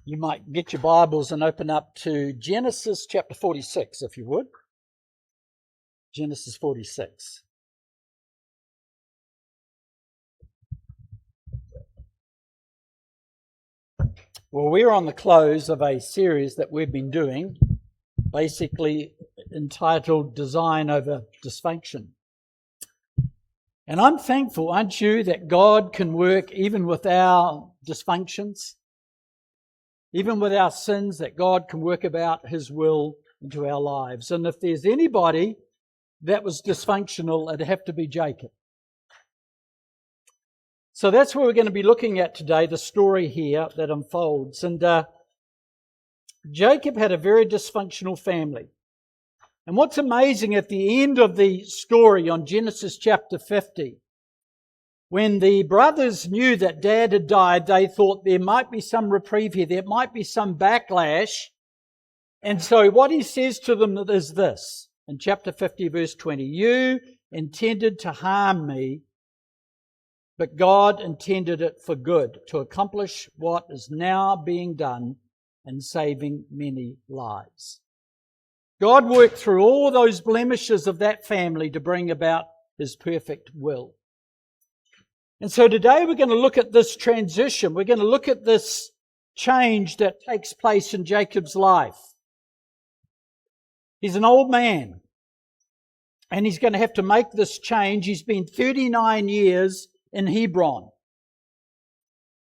You might get your Bibles and open up to Genesis chapter 46, if you would. Genesis 46. Well, we're on the close of a series that we've been doing, basically entitled Design Over Dysfunction. And I'm thankful, aren't you, that God can work even with our dysfunctions, even with our sins, that God can work about His will into our lives. And if there's anybody that was dysfunctional, it'd have to be Jacob. So that's what we're going to be looking at today, the story here that unfolds. And Jacob had a very dysfunctional family. And what's amazing at the end of the story on Genesis chapter 50, when the brothers knew that Dad had died, they thought there might be some reprieve here, there might be some backlash. And so what he says to them is this, in chapter 50, verse 20, "You intended to harm me, but God intended it for good, to accomplish what is now being done and saving many lives." God worked through all those blemishes of that family to bring about His perfect will. And so today we're going to look at this transition. We're going to look at this change that takes place in Jacob's life. He's an old man, and he's going to have to make this change. He's been 39 years in Hebron.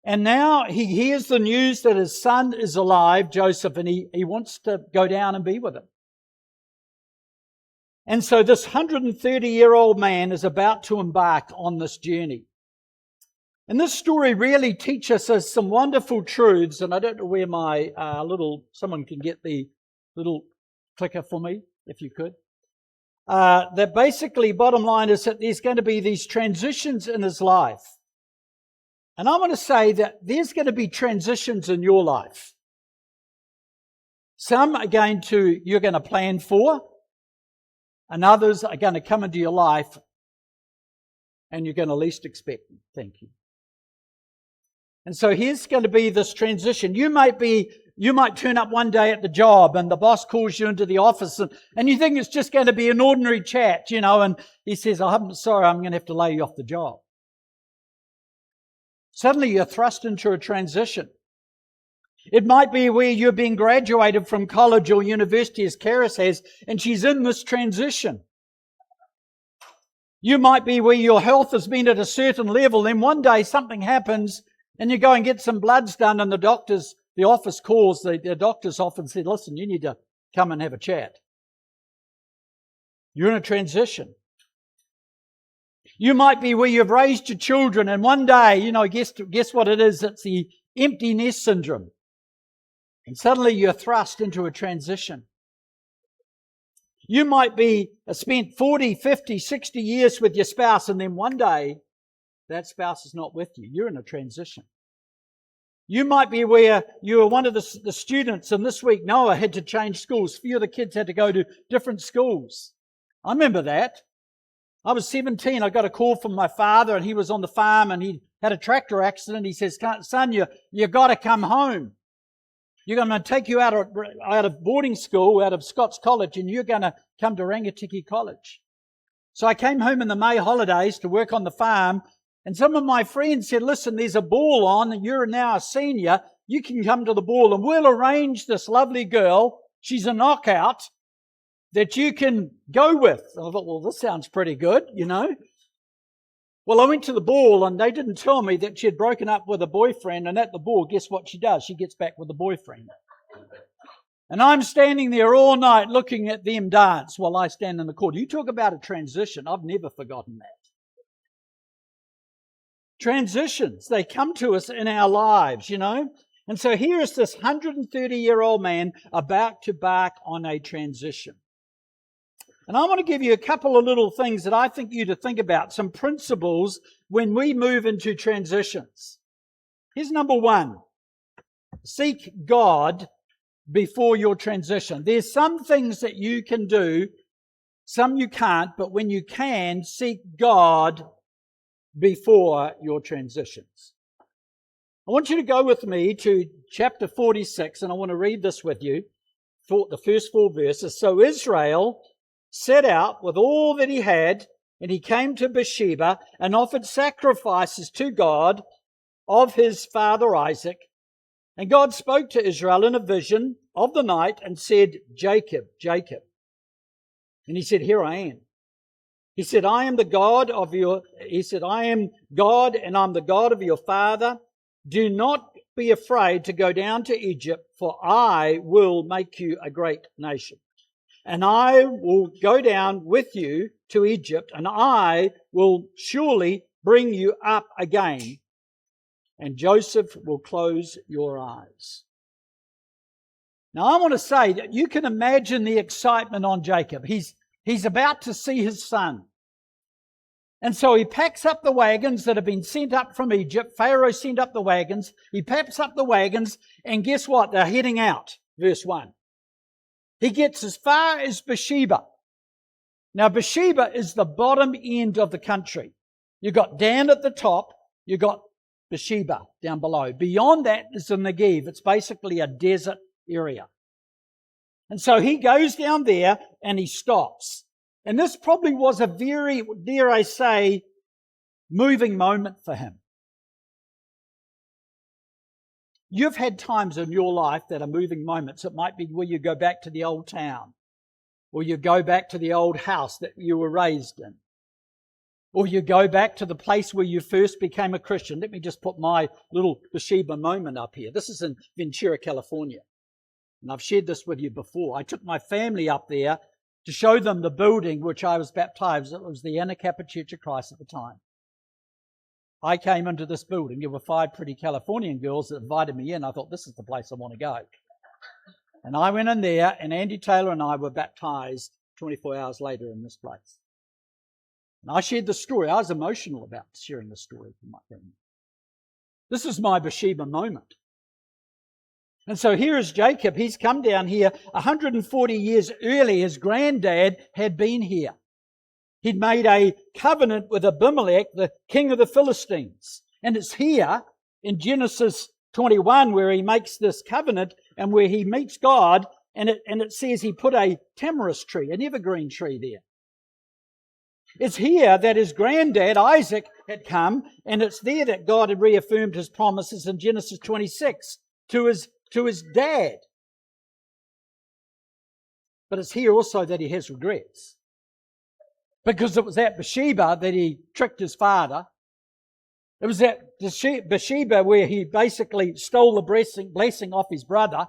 And now he hears the news that his son is alive, Joseph, and he wants to go down and be with him. And so this 130-year-old man is about to embark on this journey. And this story really teaches us some wonderful truths, and I don't know where my someone can get the little clicker for me, if you could. That basically, bottom line is that there's going to be these transitions in his life. And I want to say that there's going to be transitions in your life. Some are you're going to plan for, and others are going to come into your life and you're going to least expect them. Thank you. And so here's going to be this transition. You might turn up one day at the job and the boss calls you into the office and you think it's just going to be an ordinary chat, and he says, I'm sorry, I'm going to have to lay you off the job. Suddenly you're thrust into a transition. It might be where you're being graduated from college or university, as Kara says, and she's in this transition. You might be where your health has been at a certain level, then one day something happens and you go and get some bloods done and the office calls the doctor's office and said, listen, you need to come and have a chat. You're in a transition. You might be where you've raised your children and one day, guess what it is? It's the empty nest syndrome. And suddenly you're thrust into a transition. You might be spent 40, 50, 60 years with your spouse and then one day that spouse is not with you. You're in a transition. You might be where you were one of the students, and this week Noah had to change schools. A few of the kids had to go to different schools. I remember that. I was 17. I got a call from my father, and he was on the farm, and he had a tractor accident. He says, son, you got to come home. You're going to take you out of boarding school, out of Scots College, and you're going to come to Rangitikei College. So I came home in the May holidays to work on the farm, and some of my friends said, listen, there's a ball on, and you're now a senior. You can come to the ball, and we'll arrange this lovely girl. She's a knockout that you can go with. I thought, well, this sounds pretty good, Well, I went to the ball, and they didn't tell me that she had broken up with a boyfriend, and at the ball, guess what she does? She gets back with the boyfriend. And I'm standing there all night looking at them dance while I stand in the court. You talk about a transition. I've never forgotten that. Transitions, they come to us in our lives, And so here is this 130-year-old man about to embark on a transition. And I want to give you a couple of little things that I think you to think about, some principles when we move into transitions. Here's number one. Seek God before your transition. There's some things that you can do, some you can't, but when you can, seek God before your transitions. I want you to go with me to chapter 46, and I want to read this with you, for the first 4 verses. So Israel set out with all that he had, and he came to Beersheba and offered sacrifices to God of his father Isaac. And God spoke to Israel in a vision of the night and said, Jacob, Jacob. And he said, here I am. He said, I am God and I'm the God of your father. Do not be afraid to go down to Egypt, for I will make you a great nation. And I will go down with you to Egypt, and I will surely bring you up again, and Joseph will close your eyes. Now I want to say that you can imagine the excitement on Jacob. He's about to see his son. And so he packs up the wagons that have been sent up from Egypt. Pharaoh sent up the wagons. He packs up the wagons, and guess what? They're heading out. Verse 1. He gets as far as Beersheba. Now Beersheba is the bottom end of the country. You've got Dan at the top. You've got Beersheba down below. Beyond that is the Negev. It's basically a desert area. And so he goes down there and he stops. And this probably was a very, dare I say, moving moment for him. You've had times in your life that are moving moments. It might be where you go back to the old town, or you go back to the old house that you were raised in, or you go back to the place where you first became a Christian. Let me just put my little Beersheba moment up here. This is in Ventura, California. And I've shared this with you before. I took my family up there to show them the building which I was baptized. It was the Anacapa Church of Christ at the time. I came into this building. There were 5 pretty Californian girls that invited me in. I thought, this is the place I want to go. And I went in there, and Andy Taylor and I were baptized 24 hours later in this place. And I shared the story. I was emotional about sharing the story with my family. This is my Beersheba moment. And so here is Jacob. He's come down here 140 years earlier. His granddad had been here. He'd made a covenant with Abimelech, the king of the Philistines. And it's here in Genesis 21 where he makes this covenant and where he meets God. And it says he put a tamarisk tree, an evergreen tree there. It's here that his granddad, Isaac, had come. And it's there that God had reaffirmed his promises in Genesis 26 to his dad. But it's here also that he has regrets. Because it was at Beersheba that he tricked his father. It was at Beersheba where he basically stole the blessing off his brother.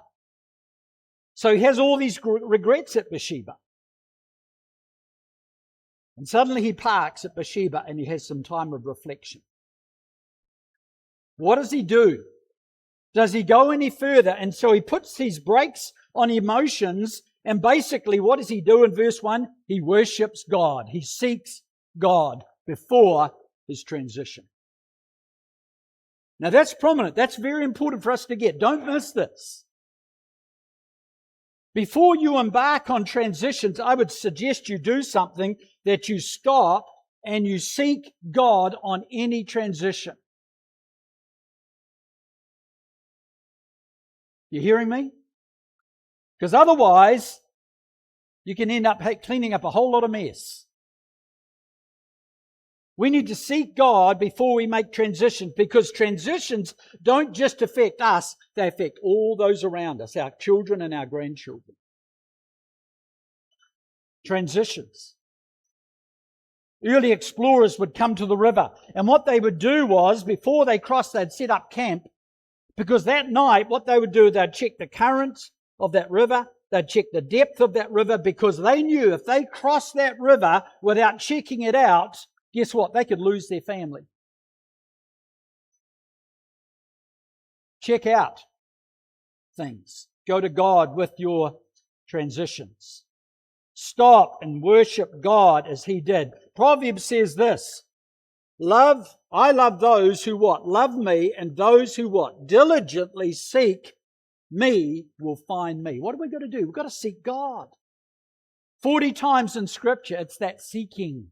So he has all these regrets at Beersheba. And suddenly he parks at Beersheba and he has some time of reflection. What does he do? Does he go any further? And so he puts his brakes on emotions, and basically what does he do in verse 1? He worships God. He seeks God before his transition. Now that's prominent. That's very important for us to get. Don't miss this. Before you embark on transitions, I would suggest you do something that you stop and you seek God on any transition. You hearing me? Because otherwise, you can end up cleaning up a whole lot of mess. We need to seek God before we make transitions, because transitions don't just affect us, they affect all those around us, our children and our grandchildren. Transitions. Early explorers would come to the river, and what they would do was, before they crossed, they'd set up camp, because that night, what they would do, they'd check the currents of that river, they'd check the depth of that river, because they knew if they crossed that river without checking it out, guess what? They could lose their family. Check out things. Go to God with your transitions. Stop and worship God as he did. Proverbs says this, I love those who what? Love me, and those who what? Diligently seek me will find me. What have we got to do? We've got to seek God. 40 times in Scripture, it's that seeking.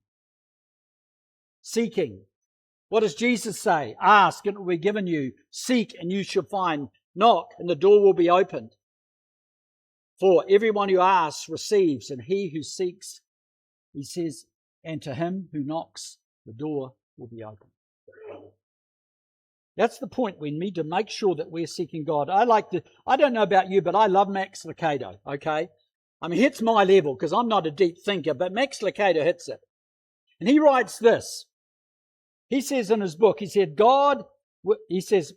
Seeking. What does Jesus say? Ask and it will be given you. Seek and you shall find. Knock and the door will be opened. For everyone who asks receives, and he who seeks, he says, and to him who knocks, the door will be opened. That's the point. We need to make sure that we're seeking God. I don't know about you, but I love Max Lucado, okay? I mean, he hits my level because I'm not a deep thinker, but Max Lucado hits it. And he writes this. He says in his book, he says,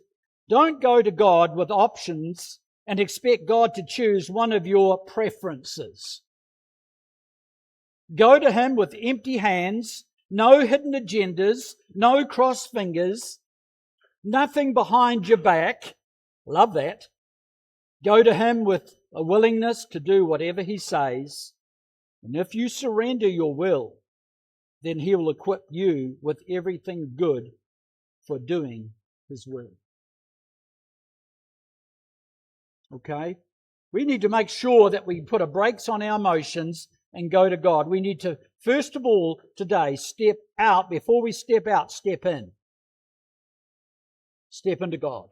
don't go to God with options and expect God to choose one of your preferences. Go to him with empty hands, no hidden agendas, no cross fingers, nothing behind your back. Love that. Go to him with a willingness to do whatever he says. And if you surrender your will, then he will equip you with everything good for doing his will. Okay? We need to make sure that we put a brakes on our emotions and go to God. We need to, first of all, today, step out. Before we step out, step in. Step into God.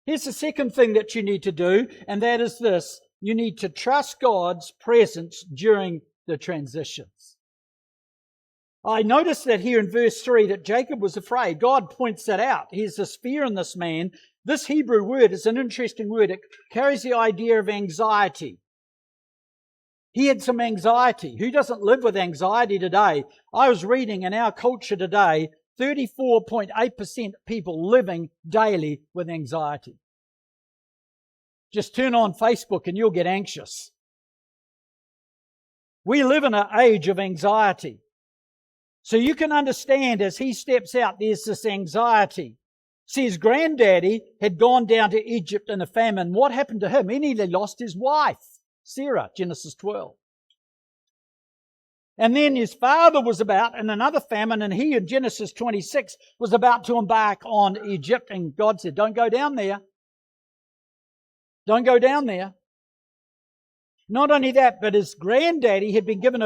Here's the second thing that you need to do, and that is this. You need to trust God's presence during the transitions. I noticed that here in verse 3 that Jacob was afraid. God points that out. Here's this fear in this man. This Hebrew word is an interesting word. It carries the idea of anxiety. He had some anxiety. Who doesn't live with anxiety today? I was reading in our culture today, 34.8% people living daily with anxiety. Just turn on Facebook and you'll get anxious. We live in an age of anxiety. So you can understand as he steps out, there's this anxiety. See, his granddaddy had gone down to Egypt in a famine. What happened to him? He nearly lost his wife, Sarah, Genesis 12. And then his father was about in another famine, and he in Genesis 26 was about to embark on Egypt. And God said, don't go down there. Don't go down there. Not only that, but his granddaddy had been given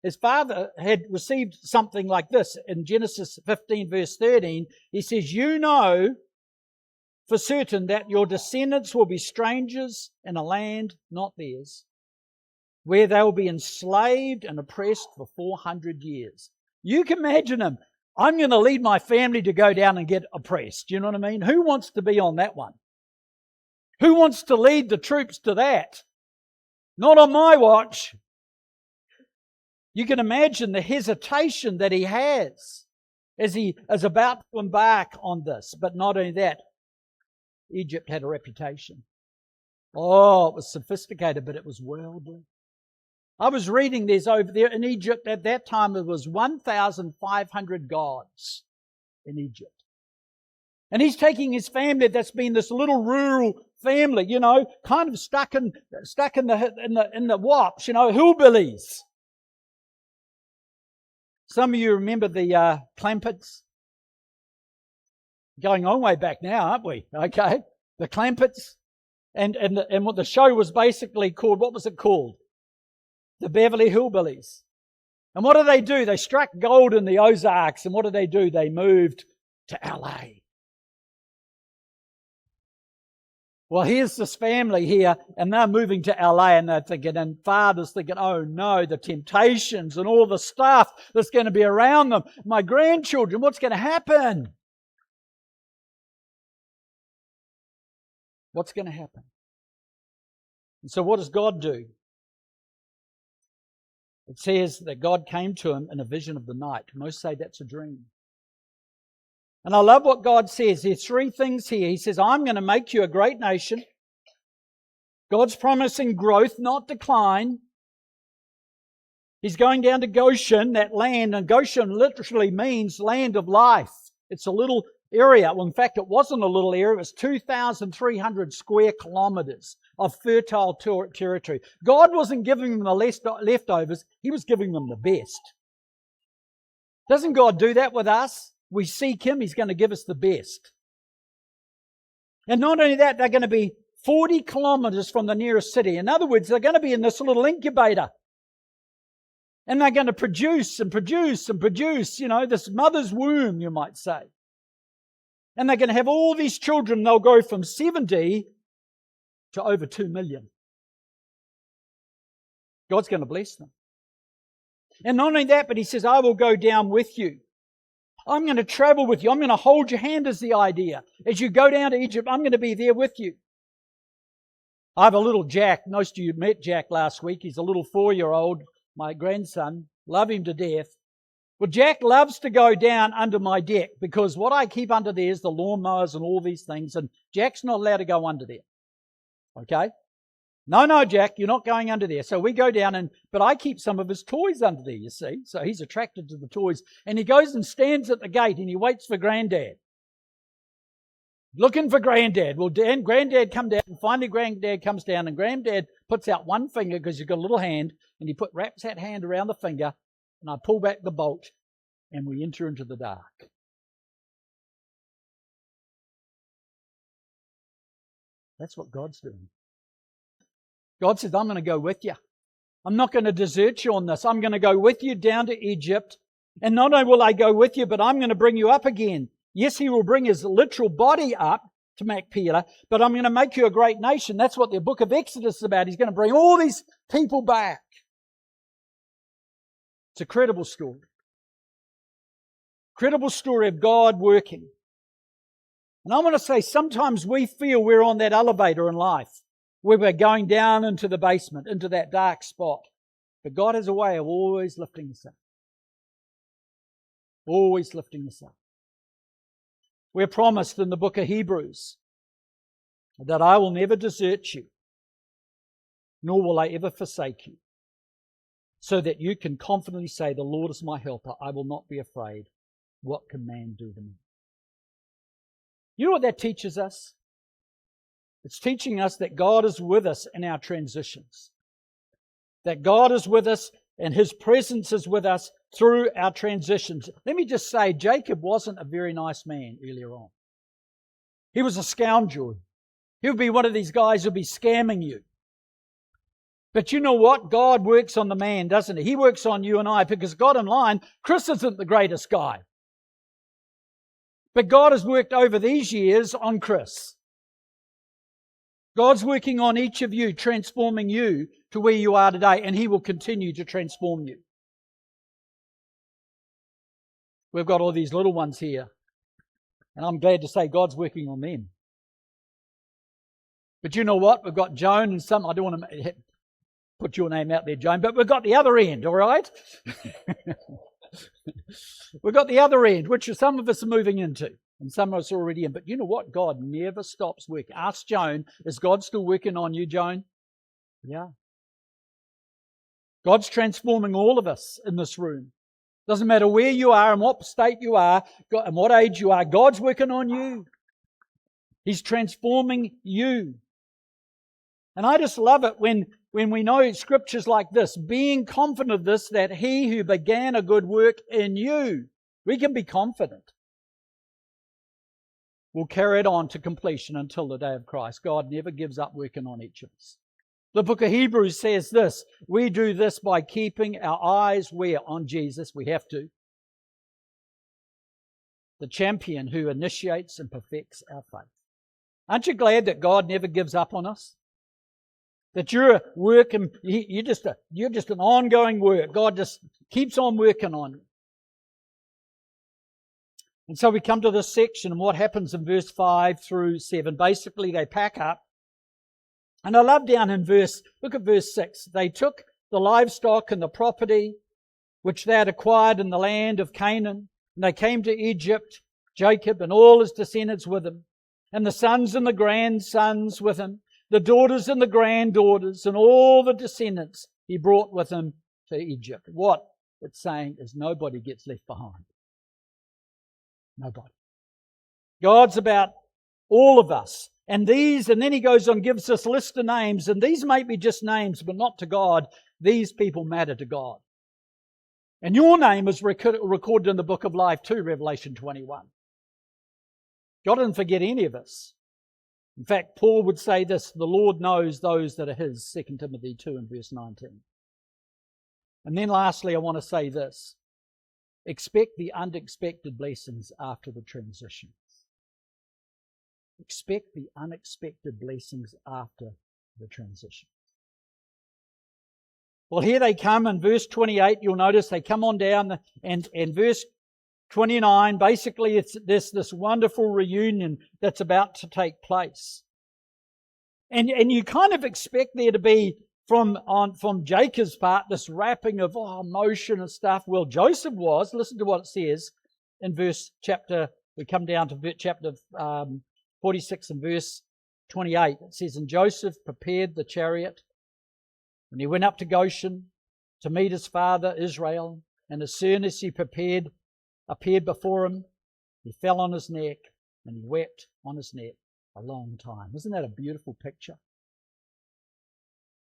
his father had received something like this in Genesis 15 verse 13. He says, you know for certain that your descendants will be strangers in a land not theirs, where they will be enslaved and oppressed for 400 years. You can imagine him. I'm going to lead my family to go down and get oppressed. You know what I mean? Who wants to be on that one? Who wants to lead the troops to that? Not on my watch. You can imagine the hesitation that he has as he is about to embark on this. But not only that, Egypt had a reputation. Oh, it was sophisticated, but it was worldly. I was reading there's over there in Egypt at that time there was 1,500 gods in Egypt. And he's taking his family that's been this little rural family, you know, kind of stuck in the wops, you know, hillbillies. Some of you remember the Clampets? Going on way back now, aren't we? Okay. The Clampets. And what the show was basically called, what was it called? The Beverly Hillbillies. And what do? They struck gold in the Ozarks. And what do? They moved to LA. Well, here's this family here, and they're moving to LA, and they're thinking, and father's thinking, oh no, the temptations and all the stuff that's going to be around them. My grandchildren, what's going to happen? What's going to happen? And so what does God do? It says that God came to him in a vision of the night. Most say that's a dream. And I love what God says. There's three things here. He says, I'm going to make you a great nation. God's promising growth, not decline. He's going down to Goshen, that land. And Goshen literally means land of life. It's a little area. Well, in fact, it wasn't a little area. It was 2,300 square kilometers of fertile territory. God wasn't giving them the leftovers. He was giving them the best. Doesn't God do that with us? We seek him, he's going to give us the best. And not only that, they're going to be 40 kilometers from the nearest city. In other words, they're going to be in this little incubator. And they're going to produce and produce and produce, this mother's womb, you might say. And they're going to have all these children. They'll go from 70 to over 2 million. God's going to bless them. And not only that, but he says, I will go down with you. I'm going to travel with you. I'm going to hold your hand is the idea. As you go down to Egypt, I'm going to be there with you. I have a little Jack. Most of you met Jack last week. He's a little 4-year-old, my grandson. Love him to death. Well, Jack loves to go down under my deck because what I keep under there is the lawnmowers and all these things, and Jack's not allowed to go under there. Okay? No, Jack, you're not going under there. So we go down, but I keep some of his toys under there, you see. So he's attracted to the toys. And he goes and stands at the gate and he waits for Granddad. Looking for Granddad. Well, Granddad come down, and finally Granddad comes down, and Granddad puts out one finger because he's got a little hand, and he wraps that hand around the finger, and I pull back the bolt, and we enter into the dark. That's what God's doing. God says, I'm going to go with you. I'm not going to desert you on this. I'm going to go with you down to Egypt. And not only will I go with you, but I'm going to bring you up again. Yes, he will bring his literal body up to Machpelah, but I'm going to make you a great nation. That's what the book of Exodus is about. He's going to bring all these people back. It's a credible story. Credible story of God working. And I want to say, sometimes we feel we're on that elevator in life, where we're going down into the basement, into that dark spot. But God has a way of always lifting us up. Always lifting us up. We're promised in the book of Hebrews that I will never desert you, nor will I ever forsake you, so that you can confidently say, the Lord is my helper. I will not be afraid. What can man do to me? You know what that teaches us? It's teaching us that God is with us in our transitions. That God is with us and His presence is with us through our transitions. Let me just say, Jacob wasn't a very nice man earlier on. He was a scoundrel. He would be one of these guys who'd be scamming you. But you know what? God works on the man, doesn't He? He works on you and I, because God in line, Chris isn't the greatest guy. But God has worked over these years on Chris. God's working on each of you, transforming you to where you are today, and He will continue to transform you. We've got all these little ones here, and I'm glad to say God's working on them. But you know what? We've got Joan and some, I don't want to put your name out there, Joan, but we've got the other end, all right? We've got the other end, which some of us are moving into, and some of us are already in. But you know what? God never stops working. Ask Joan, is God still working on you, Joan? Yeah. God's transforming all of us in this room. Doesn't matter where you are and what state you are and what age you are, God's working on you. He's transforming you. And I just love it when we know scriptures like this, being confident of this, that He who began a good work in you, we can be confident, will carry it on to completion until the day of Christ. God never gives up working on each of us. The book of Hebrews says this, we do this by keeping our eyes where? On Jesus. We have to. The champion who initiates and perfects our faith. Aren't you glad that God never gives up on us? That you're working, you're just an ongoing work. God just keeps on working on you. And so we come to this section, and what happens in verse 5 through 7. Basically, they pack up. And I love down in look at verse 6. They took the livestock and the property which they had acquired in the land of Canaan, and they came to Egypt, Jacob and all his descendants with him, and the sons and the grandsons with him, the daughters and the granddaughters, and all the descendants he brought with him to Egypt. What it's saying is nobody gets left behind. Nobody. God's about all of us. And then he goes on and gives us a list of names, and these may be just names, but not to God. These people matter to God. And your name is recorded in the book of life too, Revelation 21. God didn't forget any of us. In fact, Paul would say this, the Lord knows those that are His, 2 Timothy 2 and verse 19. And then lastly, I want to say this. Expect the unexpected blessings after the transition. Expect the unexpected blessings after the transition. Well, here they come in verse 28. You'll notice they come on down, and verse 29, basically it's this wonderful reunion that's about to take place. And you kind of expect there to be, from Jacob's part, this wrapping of emotion and stuff. Well, Joseph was. Listen to what it says in we come down to chapter 46 and verse 28. It says, and Joseph prepared the chariot, and he went up to Goshen to meet his father Israel. And as soon as he appeared before him, he fell on his neck, and he wept on his neck a long time. Isn't that a beautiful picture?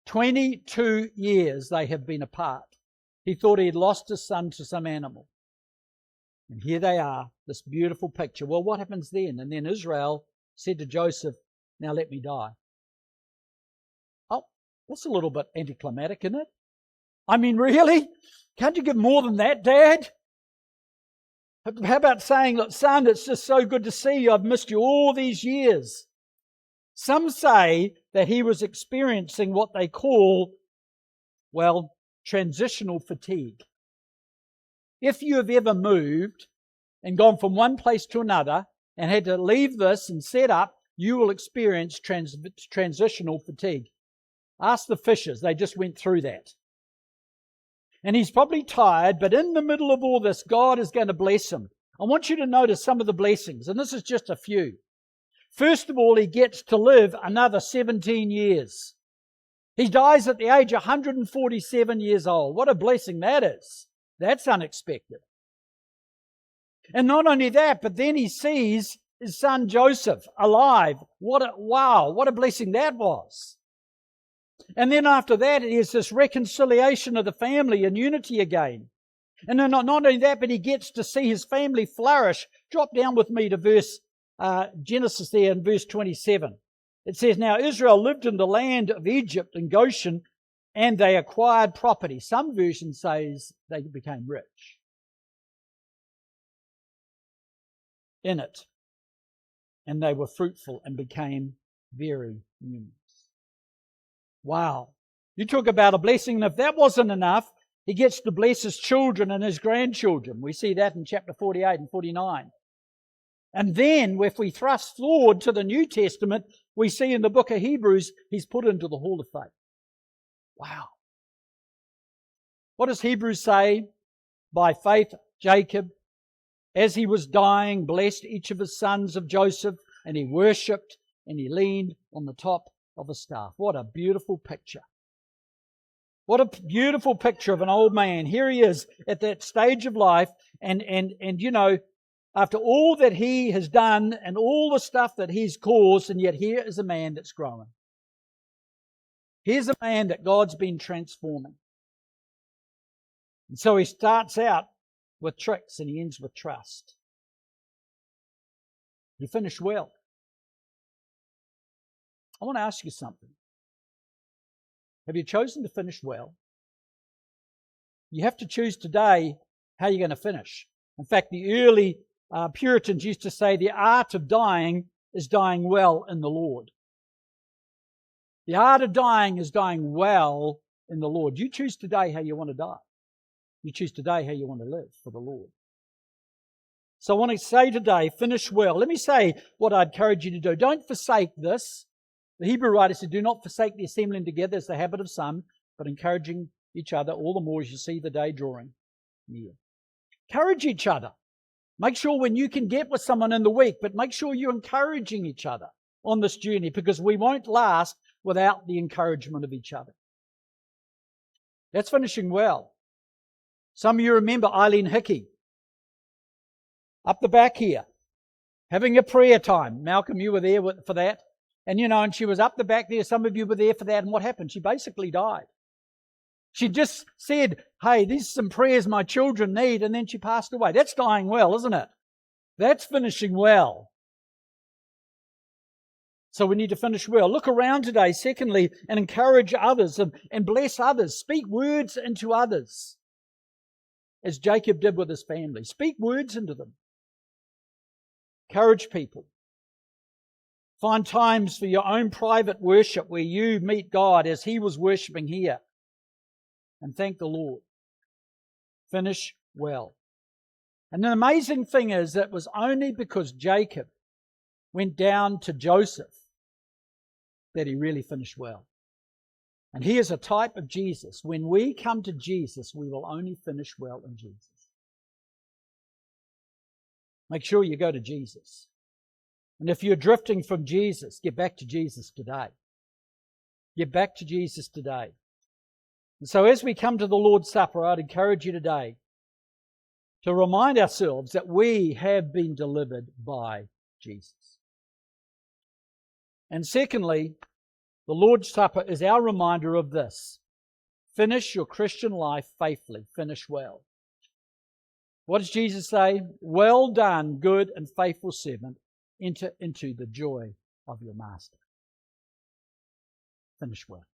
22 years they have been apart. He thought he had lost his son to some animal. And here they are, this beautiful picture. Well, what happens then? And then Israel said to Joseph, now let me die. Oh, that's a little bit anticlimactic, isn't it? I mean, really? Can't you give more than that, Dad? How about saying, look, son, it's just so good to see you. I've missed you all these years. Some say that he was experiencing what they call, well, transitional fatigue. If you have ever moved and gone from one place to another and had to leave this and set up, you will experience transitional fatigue. Ask the fishers, they just went through that. And he's probably tired, but in the middle of all this, God is going to bless him. I want you to notice some of the blessings, and this is just a few. First of all, he gets to live another 17 years. He dies at the age of 147 years old. What a blessing that is. That's unexpected. And not only that, but then he sees his son Joseph alive. What a blessing that was. And then after that, it is this reconciliation of the family and unity again. And then not only that, but he gets to see his family flourish. Drop down with me to Genesis there in verse 27. It says, now Israel lived in the land of Egypt and Goshen, and they acquired property. Some version says they became rich in it. And they were fruitful and became very numerous. Wow. You talk about a blessing, and if that wasn't enough, he gets to bless his children and his grandchildren. We see that in chapter 48 and 49. And then, if we thrust forward to the New Testament, we see in the book of Hebrews, he's put into the Hall of Faith. Wow. What does Hebrews say? By faith, Jacob, as he was dying, blessed each of his sons of Joseph, and he worshipped, and he leaned on the top of a staff. What a beautiful picture. What a beautiful picture of an old man. Here he is at that stage of life, and you know, after all that he has done and all the stuff that he's caused, and yet here is a man that's growing. Here's a man that God's been transforming. And so he starts out with tricks and he ends with trust. He finished well. I want to ask you something. Have you chosen to finish well? You have to choose today how you're going to finish. In fact, the early Puritans used to say the art of dying is dying well in the Lord. The art of dying is dying well in the Lord. You choose today how you want to die. You choose today how you want to live for the Lord. So I want to say today, finish well. Let me say what I'd encourage you to do. Don't forsake this. The Hebrew writer said, do not forsake the assembling together as the habit of some, but encouraging each other all the more as you see the day drawing near. Encourage each other. Make sure when you can get with someone in the week, but make sure you're encouraging each other on this journey, because we won't last without the encouragement of each other. That's finishing well. Some of you remember Eileen Hickey up the back here having a prayer time. Malcolm, you were there for that. And and she was up the back there. Some of you were there for that. And what happened? She basically died. She just said, hey, these are some prayers my children need. And then she passed away. That's dying well, isn't it? That's finishing well. So we need to finish well. Look around today, secondly, and encourage others and bless others. Speak words into others, as Jacob did with his family. Speak words into them. Encourage people. Find times for your own private worship where you meet God as He was worshipping here. And thank the Lord. Finish well. And the amazing thing is, it was only because Jacob went down to Joseph that he really finished well. And he is a type of Jesus. When we come to Jesus, we will only finish well in Jesus. Make sure you go to Jesus. And if you're drifting from Jesus, get back to Jesus today. Get back to Jesus today. And so as we come to the Lord's Supper, I'd encourage you today to remind ourselves that we have been delivered by Jesus. And secondly, the Lord's Supper is our reminder of this. Finish your Christian life faithfully. Finish well. What does Jesus say? Well done, good and faithful servant. Enter into the joy of your master. Finish well.